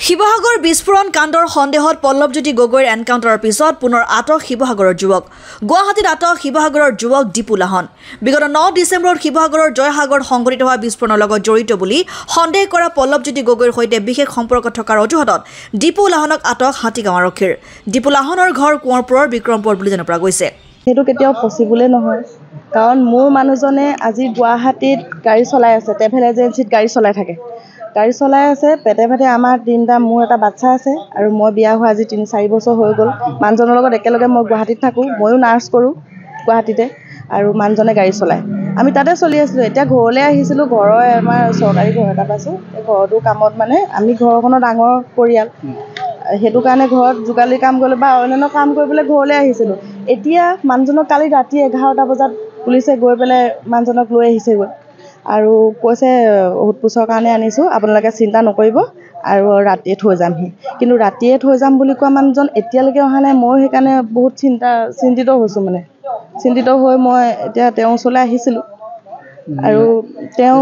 শিৱসাগৰ বিস্ফোৰণ কাণ্ডৰ সন্দেহত পল্লৱজ্যোতি গগৈৰ এনকাউণ্টাৰৰ পিছত পুনৰ আটক শিৱসাগৰৰ যুৱক গুৱাহাটীত আটক শিৱসাগৰৰ যুৱক দীপু লাহন বিগত 9 ডিচেম্বৰত শিৱসাগৰৰ জয়সাগৰত সংঘটিত হোৱা বিস্ফোৰণৰ লগত জড়িত বুলি সন্দেহ কৰা পল্লৱজ্যোতি গগৈৰ সৈতে বিশেষ সম্পৰ্ক থকাৰ অজুহাতত দীপু লাহনক আটক হাতীগাঁও আৰক্ষীৰ দীপু লাহনৰ ঘৰ কোঁৱৰপুৰৰ বিক্ৰমপুৰ বুলি জনা পৰা গৈছে। সেইটো কেতিয়াও পসিবলে নহয় কাৰণ মোৰ মানুহজনে আজি গুৱাহাটীত গাড়ী চলাই আছে ট্ৰেভেল এজেন্সিত গাড়ী চলাই থাকে গাড়ী চলাই আছে পেটে আমাৰ তিনিটা মোৰ এটা বাচ্চা আছে আৰু মই বিয়া হোৱা আজি 3-4 বছৰ হৈ গ'ল মানুহজনৰ লগত একেলগে মই গুৱাহাটীত থাকোঁ ময়ো নাৰ্ছ কৰোঁ গুৱাহাটীতে আৰু মানুহজনে গাড়ী চলায় আমি তাতে চলি আছিলোঁ এতিয়া ঘৰলৈ আহিছিলোঁ ঘৰৰ আমাৰ চৰকাৰী ঘৰ এটা পাইছোঁ এই ঘৰটো কামত মানে আমি ঘৰখনৰ ডাঙৰ পৰিয়াল সেইটো কাৰণে ঘৰত যোগালী কাম কৰিবলৈ বা অন্যান্য কাম কৰিবলৈ ঘৰলৈ আহিছিলোঁ এতিয়া মানুহজনক কালি ৰাতি 11টা বজাত পুলিচে গৈ পেলাই মানুহজনক লৈ আহিছেগৈ আৰু কৈছে সোধপোছৰ কাৰণে আনিছোঁ আপোনালোকে চিন্তা নকৰিব আৰু ৰাতিয়ে থৈ যামহি কিন্তু ৰাতিয়ে থৈ যাম বুলি কোৱা মানুহজন এতিয়ালৈকে অহা নাই মই সেইকাৰণে বহুত চিন্তিত হৈছোঁ মানে চিন্তিত হৈ মই এতিয়া তেওঁৰ ওচৰলৈ আহিছিলোঁ আৰু তেওঁ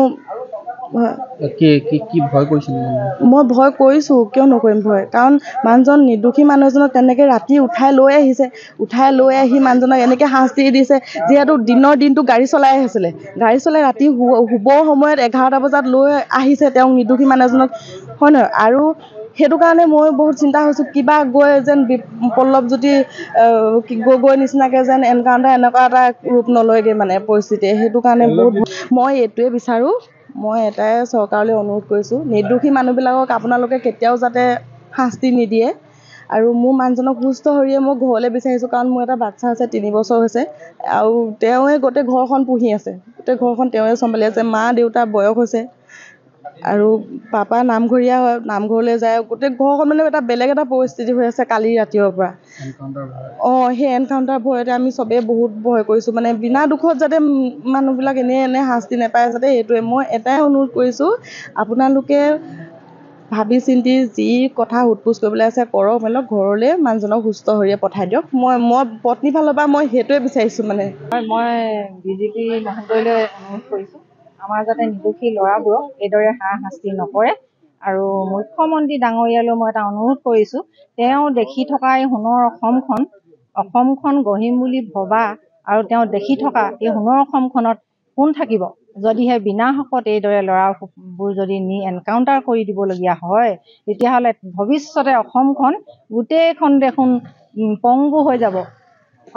কি ভয় কৰিছিল মই ভয় কৰিছোঁ কিয় নকৰিম ভয় কাৰণ মানুহজন নিৰ্দোষী মানুহ এজনক তেনেকৈ ৰাতি উঠাই লৈ আহি মানুহজনক এনেকৈ শাস্তি দিছে যিহেতু দিনটো গাড়ী চলাই আহিছিলে গাড়ী চলাই ৰাতি শুবৰ সময়ত 11টা বজাত লৈ আহিছে তেওঁক নিৰ্দোষী মানুহ এজনক হয় নহয় আৰু সেইটো কাৰণে মই বহুত চিন্তা হৈছোঁ কিবা গৈ যেন পল্লৱজ্যোতি গগৈ নিচিনাকৈ যেন এনকাউণ্টাৰ এনেকুৱা এটা ৰূপ নলয়গৈ মানে পৰিস্থিতিয়ে সেইটো কাৰণে বহুত মই এইটোৱে বিচাৰোঁ মই এটাই চৰকাৰলৈ অনুৰোধ কৰিছোঁ নিৰ্দোষী মানুহবিলাকক আপোনালোকে কেতিয়াও যাতে শাস্তি নিদিয়ে আৰু মোৰ মানুহজনক সুস্থ শৰীৰে মই ঘৰলৈ বিচাৰিছোঁ কাৰণ মোৰ এটা বাচ্চা আছে 3 বছৰ হৈছে আৰু তেওঁৱে গোটেই ঘৰখন পুহি আছে গোটেই ঘৰখন তেওঁৱে চম্ভালি আছে মা দেউতা বয়স হৈছে আৰু পাপা নামঘৰীয়া হয় নামঘৰলৈ যায় গোটেই ঘৰখন মানে এটা বেলেগ এটা পৰিস্থিতি হৈ আছে কালি ৰাতিৰ পৰা সেই এনকাউণ্টাৰ ভয়তে আমি চবেই বহুত ভয় কৰিছোঁ মানে বিনা দুখত যাতে মানুহবিলাক এনে শাস্তি নাপায় যাতে সেইটোৱে মই এটাই অনুৰোধ কৰিছোঁ আপোনালোকে ভাবি চিন্তি যি কথা সোধপোছ কৰিবলৈ আছে কৰক মেলক ঘৰলৈ মানুহজনক সুস্থ শৰীৰে পঠাই দিয়ক মই পত্নী ফালৰ পৰা মই সেইটোৱে বিচাৰিছোঁ মানে মই বিজেপি মহোদয়লৈ অনুৰোধ কৰিছোঁ আমাৰ যাতে নিৰ্দোষী ল'ৰাবোৰক এইদৰে হাৰাশাস্তি নকৰে আৰু মুখ্যমন্ত্ৰী ডাঙৰীয়ালৈ মই এটা অনুৰোধ কৰিছোঁ তেওঁ দেখি থকা এই সোণৰ অসমখন গঢ়িম বুলি ভবা আৰু তেওঁ দেখি থকা এই সোণৰ অসমখনত কোন থাকিব যদিহে বিনা শকত এইদৰে ল'ৰাবোৰ যদি নি এনকাউণ্টাৰ কৰি দিবলগীয়া হয় তেতিয়াহ'লে ভৱিষ্যতে অসমখন গোটেইখন দেখোন পংগু হৈ যাব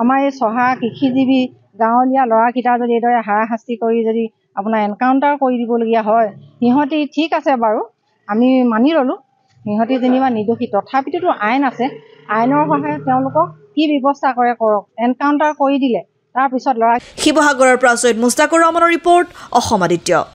আমাৰ এই চহা কৃষিজীৱী গাঁৱলীয়া ল'ৰাকেইটা যদি এইদৰে হাৰাশাস্তি কৰি যদি আপোনাৰ এনকাউণ্টাৰ কৰি দিবলগীয়া হয় সিহঁতি ঠিক আছে বাৰু আমি মানি ল'লোঁ সিহঁতি যেনিবা নিৰ্দোষী তথাপিতো আইন আছে আইনৰ সহায়ত তেওঁলোকক কি ব্যৱস্থা কৰে কৰক এনকাউণ্টাৰ কৰি দিলে তাৰপিছত ল'ৰা শিৱসাগৰৰ পৰা ছৈয়দ মুস্তাকুৰ ৰহমানৰ ৰিপৰ্ট অসম আদিত্য।